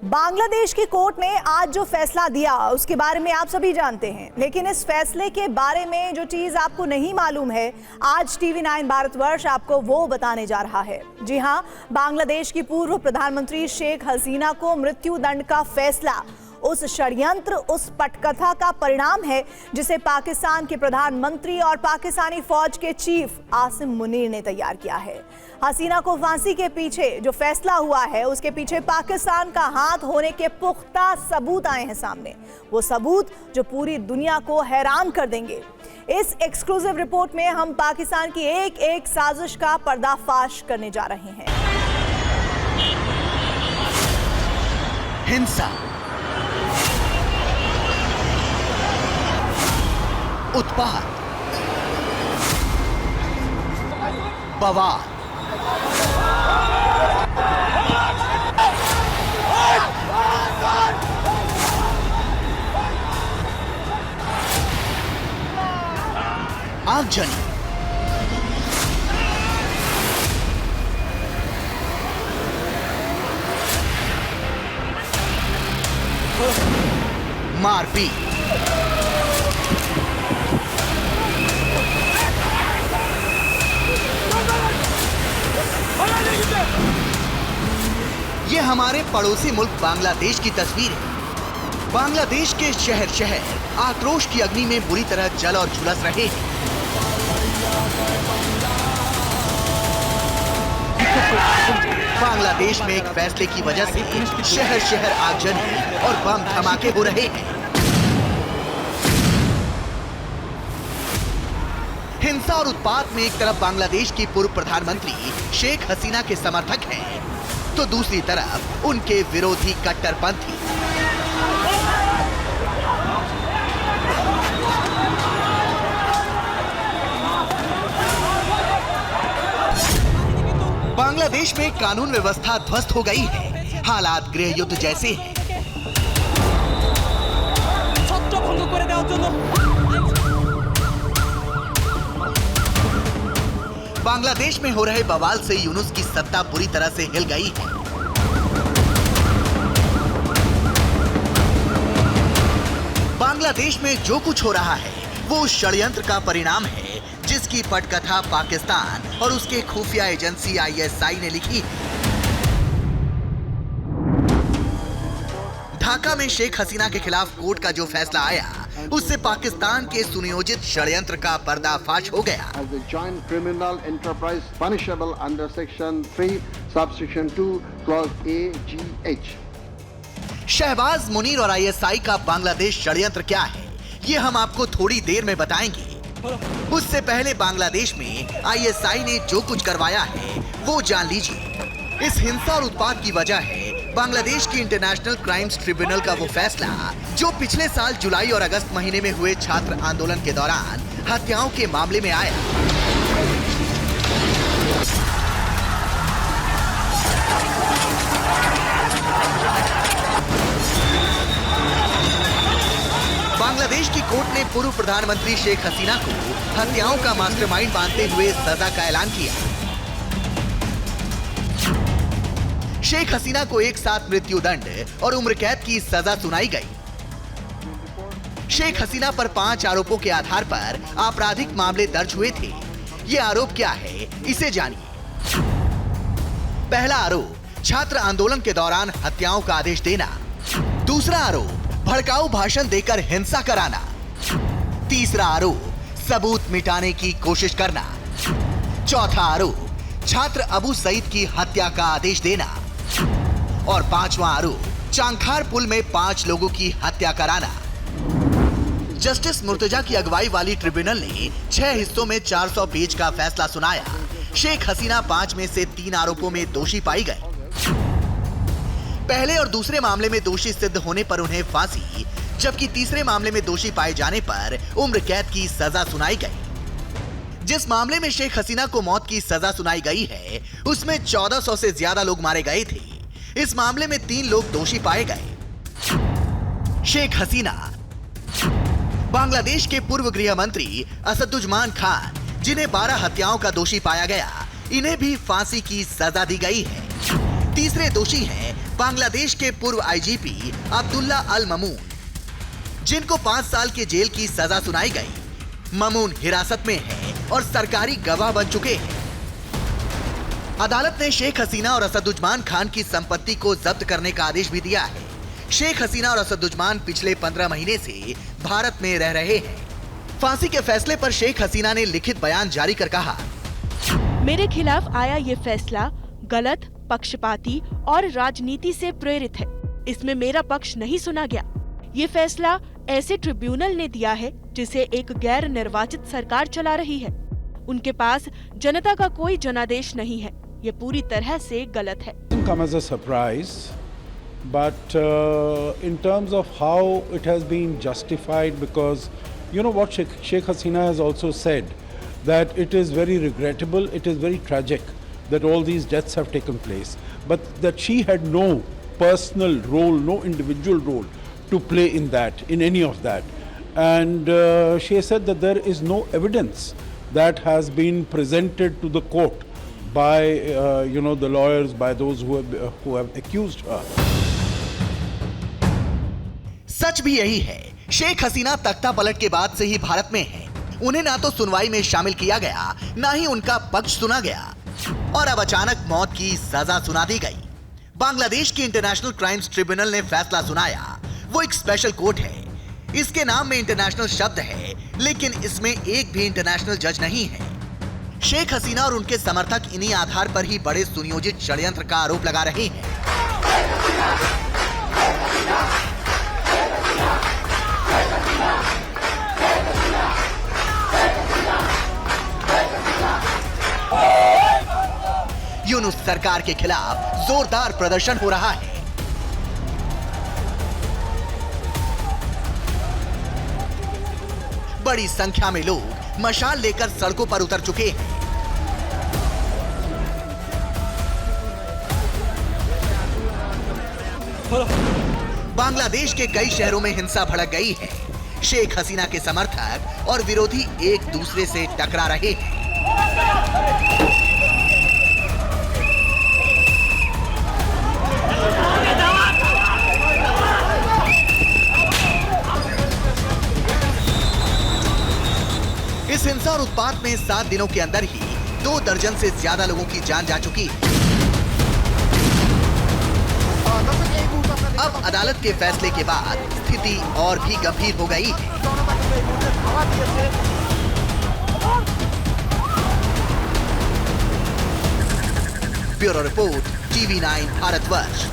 बांग्लादेश की कोर्ट ने आज जो फैसला दिया उसके बारे में आप सभी जानते हैं, लेकिन इस फैसले के बारे में जो चीज आपको नहीं मालूम है, आज TV9 भारतवर्ष आपको वो बताने जा रहा है। जी हां, बांग्लादेश की पूर्व प्रधानमंत्री शेख हसीना को मृत्यु दंड का फैसला उस षड्यंत्र, उस पटकथा का परिणाम है जिसे पाकिस्तान के प्रधानमंत्री और पाकिस्तानी फौज के चीफ आसिम मुनीर ने तैयार किया है। हसीना को फांसी के पीछे जो फैसला हुआ है उसके पीछे पाकिस्तान का हाथ होने के पुख्ता सबूत आए हैं सामने, वो सबूत जो पूरी दुनिया को हैरान कर देंगे। इस एक्सक्लूसिव रिपोर्ट में हम पाकिस्तान की एक एक साजिश का पर्दाफाश करने जा रहे हैं। हिंसा, उत्पात, बवाल, आगजनी, मारपीट, ये हमारे पड़ोसी मुल्क बांग्लादेश की तस्वीर है। बांग्लादेश के शहर शहर आक्रोश की अग्नि में बुरी तरह जल और झुलस रहे हैं। बांग्लादेश में एक फैसले की वजह से शहर शहर आगजनी और बम धमाके हो रहे हैं। हिंसा और उत्पात में एक तरफ बांग्लादेश की पूर्व प्रधानमंत्री शेख हसीना के समर्थक हैं, तो दूसरी तरफ उनके विरोधी कट्टरपंथी। बांग्लादेश में कानून व्यवस्था ध्वस्त हो गई है, हालात गृह युद्ध जैसे हैं। बांग्लादेश में हो रहे बवाल से यूनुस की सत्ता बुरी तरह से हिल गई है। बांग्लादेश में जो कुछ हो रहा है वो उस षड्यंत्र का परिणाम है जिसकी पटकथा पाकिस्तान और उसके खुफिया एजेंसी ISI ने लिखी है। ढाका में शेख हसीना के खिलाफ कोर्ट का जो फैसला आया उससे पाकिस्तान के सुनियोजित षड्यंत्र का पर्दाफाश हो गया। शहबाज मुनीर और ISI का बांग्लादेश षड्यंत्र क्या है, ये हम आपको थोड़ी देर में बताएंगे। उससे पहले बांग्लादेश में ISI ने जो कुछ करवाया है वो जान लीजिए। इस हिंसा और उत्पात की वजह है बांग्लादेश की इंटरनेशनल क्राइम्स ट्रिब्यूनल का वो फैसला जो पिछले साल जुलाई और अगस्त महीने में हुए छात्र आंदोलन के दौरान हत्याओं के मामले में आया। बांग्लादेश की कोर्ट ने पूर्व प्रधानमंत्री शेख हसीना को हत्याओं का मास्टरमाइंड मानते हुए सजा का ऐलान किया। शेख हसीना को एक साथ मृत्यु दंड और उम्र कैद की सजा सुनाई गई। शेख हसीना पर 5 आरोपों के आधार पर आपराधिक मामले दर्ज हुए थे। ये आरोप क्या है, इसे जानिए। पहला आरोप, छात्र आंदोलन के दौरान हत्याओं का आदेश देना। दूसरा आरोप, भड़काऊ भाषण देकर हिंसा कराना। तीसरा आरोप, सबूत मिटाने की कोशिश करना। चौथा आरोप, छात्र अबू सईद की हत्या का आदेश देना। और 5वां आरोप, चांखार पुल में 5 लोगों की हत्या कराना। जस्टिस मुर्तजा की अगुवाई वाली ट्रिब्यूनल ने 6 हिस्सों में 400 पेज का फैसला सुनाया। शेख हसीना 5 में से 3 आरोपों में दोषी पाई गए। पहले और दूसरे मामले में दोषी सिद्ध होने पर उन्हें फांसी, जबकि तीसरे मामले में दोषी पाए जाने पर उम्र कैद की सजा सुनाई गई। जिस मामले में शेख हसीना को मौत की सजा सुनाई गई है उसमें 1400 से ज्यादा लोग मारे गए थे। इस मामले में 3 लोग दोषी पाए गए। शेख हसीना, बांग्लादेश के पूर्व गृह मंत्री असदुज्जमान खान, जिन्हें 12 हत्याओं का दोषी पाया गया, इन्हें भी फांसी की सजा दी गई है। तीसरे दोषी हैं बांग्लादेश के पूर्व आईजीपी अब्दुल्ला अल ममून, जिनको 5 साल की जेल की सजा सुनाई गई। ममून हिरासत में है और सरकारी गवाह बन चुके हैं। अदालत ने शेख हसीना और असदुज्मान खान की संपत्ति को जब्त करने का आदेश भी दिया है। शेख हसीना और असदुज्मान पिछले 15 महीने से भारत में रह रहे हैं। फांसी के फैसले पर शेख हसीना ने लिखित बयान जारी कर कहा, मेरे खिलाफ आया ये फैसला गलत, पक्षपाती और राजनीति से प्रेरित है। इसमें मेरा पक्ष नहीं सुना गया। ये फैसला ऐसे ट्रिब्यूनल ने दिया है जिसे एक गैर निर्वाचित सरकार चला रही है। उनके पास जनता का कोई जनादेश नहीं है। ये पूरी तरह से गलत है। Come as a surprise, but in terms of how it has been justified, because you know what Sheikh Hasina has also said, that it is very regrettable, it is very tragic that all these deaths have taken place, but that she had no personal role, no individual role to play in that, in any of that. And she said that there is no evidence that has been presented to the court by the lawyers, by those who have accused her. सच भी यही है। शेख हसीना तख्ता पलट के बाद से ही भारत में है। उन्हें ना तो सुनवाई में शामिल किया गया, ना ही उनका पक्ष सुना गया, और अब अचानक मौत की सजा सुना दी गई। बांग्लादेश की इंटरनेशनल क्राइम्स ट्रिब्यूनल ने फैसला सुनाया। वो एक स्पेशल कोर्ट है। इसके नाम में इंटरनेशनल शब्द है, लेकिन इसमें एक भी इंटरनेशनल जज नहीं है। शेख हसीना और उनके समर्थक इन्हीं आधार पर ही बड़े सुनियोजित षड्यंत्र का आरोप लगा रहे हैं। यूनुस सरकार के खिलाफ जोरदार प्रदर्शन हो रहा है। बड़ी संख्या में लोग मशाल लेकर सड़कों पर उतर चुके हैं। बांग्लादेश के कई शहरों में हिंसा भड़क गई है। शेख हसीना के समर्थक और विरोधी एक दूसरे से टकरा रहे हैं। इस हिंसा और उत्पात में 7 दिनों के अंदर ही 2 दर्जन से ज्यादा लोगों की जान जा चुकी है। अब अदालत के फैसले के बाद स्थिति और भी गंभीर हो गई है। Bureau report, TV9 Bharatvarsh.